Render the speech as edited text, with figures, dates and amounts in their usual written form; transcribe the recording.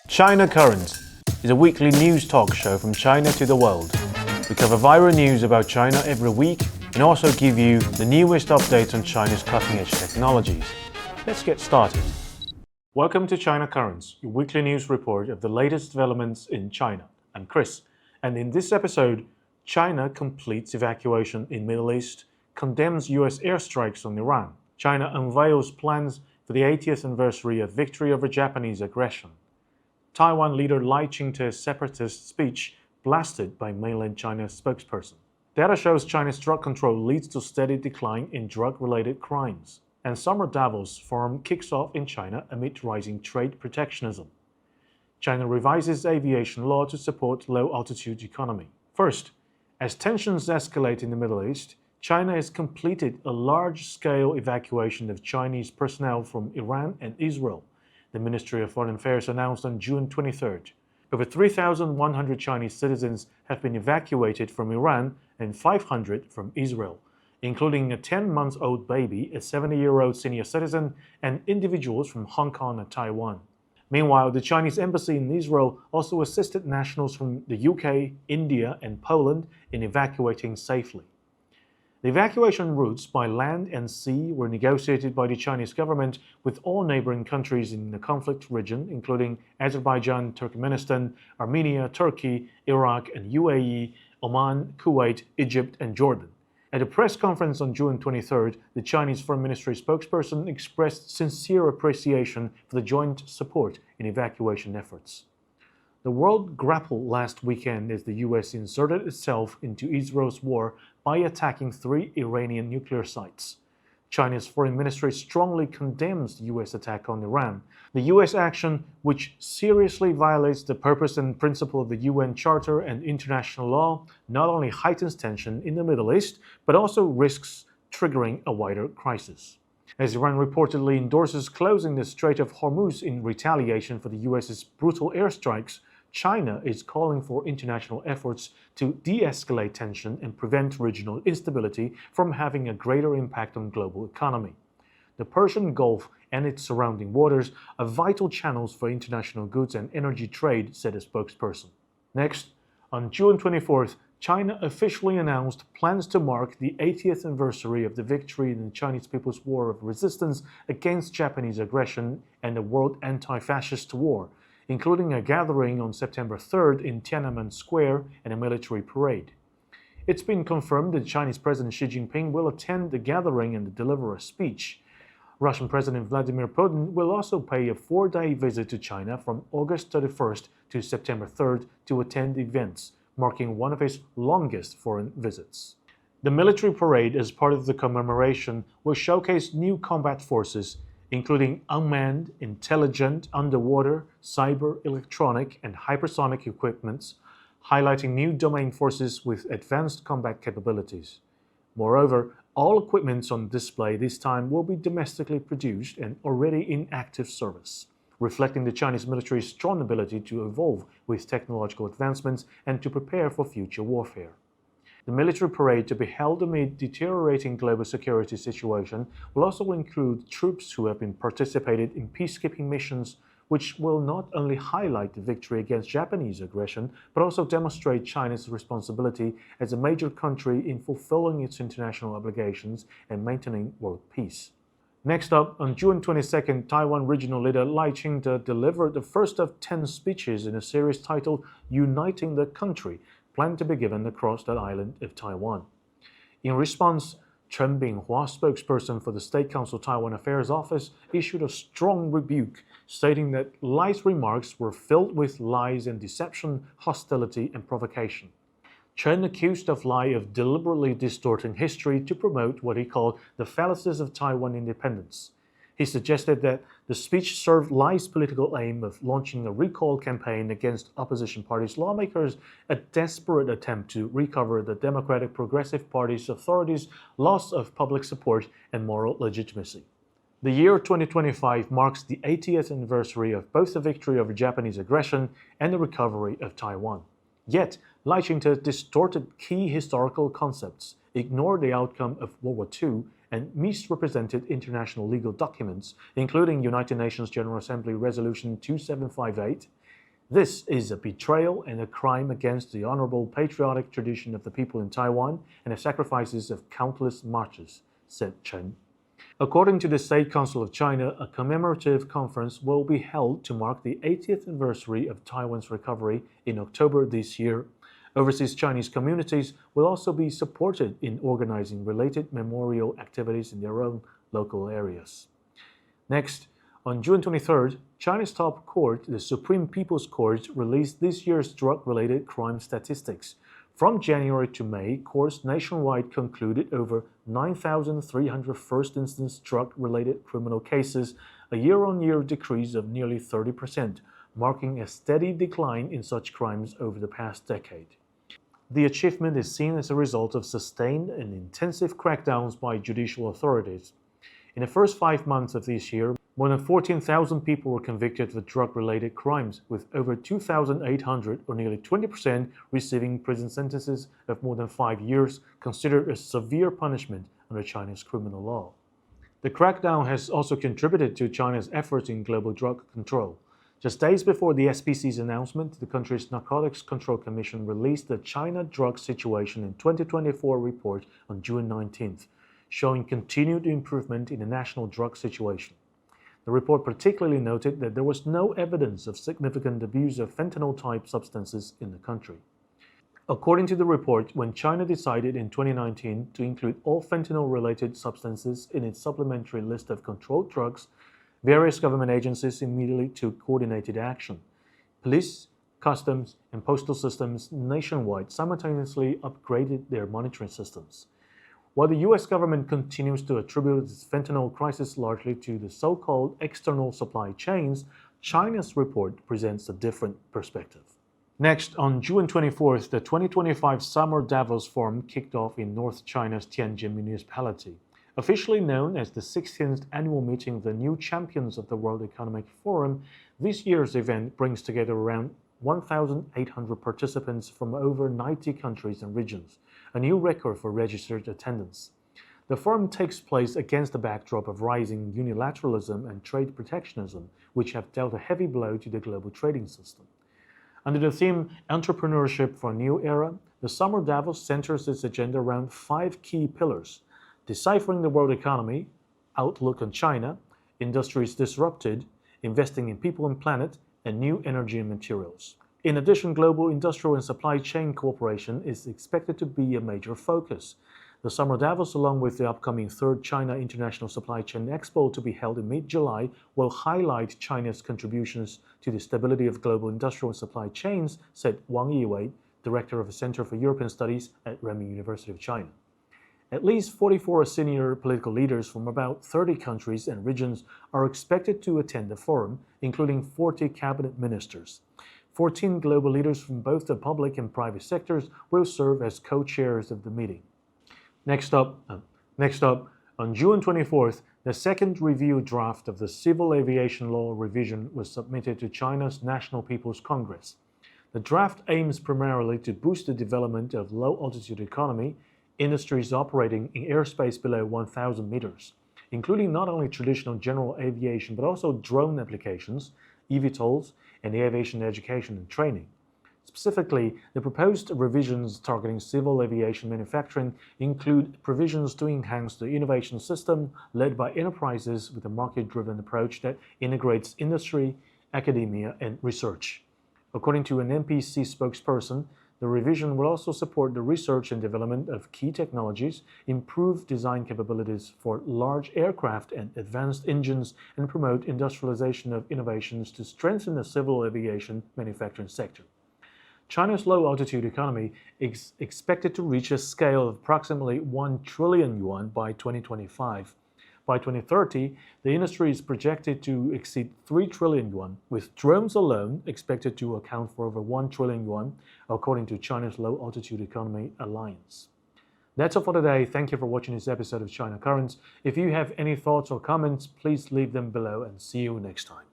China Current is a weekly news talk show from China to the world. We cover viral news about China every week and also give you the newest updates on China's cutting-edge technologies. Let's get started. Welcome to China Currents, your weekly news report of the latest developments in China. I'm Chris, and in this episode, China completes evacuation in Middle East, condemns US airstrikes on Iran. China unveils plans for the 80th anniversary of victory over Japanese aggression. Taiwan leader Lai Ching-te's separatist speech blasted by mainland China's spokesperson. Data shows China's drug control leads to steady decline in drug-related crimes. And summer Davos forum kicks off in China amid rising trade protectionism. China revises aviation law to support low-altitude economy. First, as tensions escalate in the Middle East, China has completed a large-scale evacuation of Chinese personnel from Iran and Israel, the Ministry of Foreign Affairs announced on June 23rd. Over 3,100 Chinese citizens have been evacuated from Iran and 500 from Israel, including a 10-month-old baby, a 70-year-old senior citizen, and individuals from Hong Kong and Taiwan. Meanwhile, the Chinese embassy in Israel also assisted nationals from the UK, India, and Poland in evacuating safely. The evacuation routes by land and sea were negotiated by the Chinese government with all neighboring countries in the conflict region, including Azerbaijan, Turkmenistan, Armenia, Turkey, Iraq, and UAE, Oman, Kuwait, Egypt, and Jordan. At a press conference on June 23rd, the Chinese Foreign Ministry spokesperson expressed sincere appreciation for the joint support in evacuation efforts. The world grappled last weekend as the US inserted itself into Israel's war by attacking 3 Iranian nuclear sites. China's foreign ministry strongly condemns the US attack on Iran. The US action, which seriously violates the purpose and principle of the UN Charter and international law, not only heightens tension in the Middle East, but also risks triggering a wider crisis. As Iran reportedly endorses closing the Strait of Hormuz in retaliation for the US's brutal airstrikes, China is calling for international efforts to de-escalate tension and prevent regional instability from having a greater impact on global economy. The Persian Gulf and its surrounding waters are vital channels for international goods and energy trade, said a spokesperson. Next, on June 24th, China officially announced plans to mark the 80th anniversary of the victory in the Chinese People's War of Resistance against Japanese aggression and the World Anti-Fascist War, including a gathering on September 3rd in Tiananmen Square and a military parade. It's been confirmed that Chinese President Xi Jinping will attend the gathering and deliver a speech. Russian President Vladimir Putin will also pay a 4-day visit to China from August 31st to September 3rd to attend events, marking one of his longest foreign visits. The military parade, as part of the commemoration, will showcase new combat forces, including unmanned, intelligent, underwater, cyber, electronic, and hypersonic equipments, highlighting new domain forces with advanced combat capabilities. Moreover, all equipments on display this time will be domestically produced and already in active service, reflecting the Chinese military's strong ability to evolve with technological advancements and to prepare for future warfare. The military parade, to be held amid deteriorating global security situation, will also include troops who have been participated in peacekeeping missions, which will not only highlight the victory against Japanese aggression, but also demonstrate China's responsibility as a major country in fulfilling its international obligations and maintaining world peace. Next up, on June 22nd, Taiwan regional leader Lai Ching-te delivered the first of 10 speeches in a series titled Uniting the Country, planned to be given across the island of Taiwan. In response, Chen Binghua, spokesperson for the State Council Taiwan Affairs Office, issued a strong rebuke, stating that Lai's remarks were filled with lies and deception, hostility, and provocation. Chen accused of Lai of deliberately distorting history to promote what he called the fallacies of Taiwan independence. He suggested that the speech served Lai's political aim of launching a recall campaign against opposition parties' lawmakers, a desperate attempt to recover the Democratic Progressive Party's authorities' loss of public support and moral legitimacy. The year 2025 marks the 80th anniversary of both the victory over Japanese aggression and the recovery of Taiwan. Yet, Lai Ching-te distorted key historical concepts, ignored the outcome of World War II, and misrepresented international legal documents, including United Nations General Assembly Resolution 2758, This is a betrayal and a crime against the honorable patriotic tradition of the people in Taiwan and the sacrifices of countless martyrs, said Chen. According to the State Council of China, a commemorative conference will be held to mark the 80th anniversary of Taiwan's recovery in October this year. Overseas Chinese communities will also be supported in organizing related memorial activities in their own local areas. Next, on June 23rd, China's top court, the Supreme People's Court, released this year's drug-related crime statistics. From January to May, courts nationwide concluded over 9,300 first-instance drug-related criminal cases, a year-on-year decrease of nearly 30%, marking a steady decline in such crimes over the past decade. The achievement is seen as a result of sustained and intensive crackdowns by judicial authorities. In the first 5 months of this year, more than 14,000 people were convicted of drug-related crimes, with over 2,800, or nearly 20%, receiving prison sentences of more than 5 years, considered a severe punishment under China's criminal law. The crackdown has also contributed to China's efforts in global drug control. Just days before the SPC's announcement, the country's Narcotics Control Commission released the China Drug Situation in 2024 report on June 19th, showing continued improvement in the national drug situation. The report particularly noted that there was no evidence of significant abuse of fentanyl-type substances in the country. According to the report, when China decided in 2019 to include all fentanyl-related substances in its supplementary list of controlled drugs, various government agencies immediately took coordinated action. Police, customs, and postal systems nationwide simultaneously upgraded their monitoring systems. While the U.S. government continues to attribute its fentanyl crisis largely to the so-called external supply chains, China's report presents a different perspective. Next, on June 24th, the 2025 Summer Davos Forum kicked off in North China's Tianjin municipality. Officially known as the 16th annual meeting of the new champions of the World Economic Forum, this year's event brings together around 1,800 participants from over 90 countries and regions, a new record for registered attendance. The forum takes place against the backdrop of rising unilateralism and trade protectionism, which have dealt a heavy blow to the global trading system. Under the theme Entrepreneurship for a New Era, the Summer Davos centers its agenda around 5 key pillars: deciphering the world economy, outlook on China, industries disrupted, investing in people and planet, and new energy and materials. In addition, global industrial and supply chain cooperation is expected to be a major focus. The Summer Davos, along with the upcoming 3rd China International Supply Chain Expo to be held in mid-July, will highlight China's contributions to the stability of global industrial and supply chains, said WWII, Director of the Center for European Studies at Renmin University of China. At least 44 senior political leaders from about 30 countries and regions are expected to attend the forum, including 40 cabinet ministers. 14 global leaders from both the public and private sectors will serve as co-chairs of the meeting. Next up, on June 24th, the second review draft of the Civil Aviation Law revision was submitted to China's National People's Congress. The draft aims primarily to boost the development of low-altitude economy, industries operating in airspace below 1,000 meters, including not only traditional general aviation but also drone applications, eVTOLs, and aviation education and training. Specifically, the proposed revisions targeting civil aviation manufacturing include provisions to enhance the innovation system led by enterprises with a market-driven approach that integrates industry, academia, and research. According to an NPC spokesperson, the revision will also support the research and development of key technologies, improve design capabilities for large aircraft and advanced engines, and promote industrialization of innovations to strengthen the civil aviation manufacturing sector. China's low-altitude economy is expected to reach a scale of approximately 1 trillion yuan by 2025. By 2030, the industry is projected to exceed 3 trillion yuan, with drones alone expected to account for over 1 trillion yuan, according to China's Low Altitude Economy Alliance. That's all for today. Thank you for watching this episode of China Currents. If you have any thoughts or comments, please leave them below and see you next time.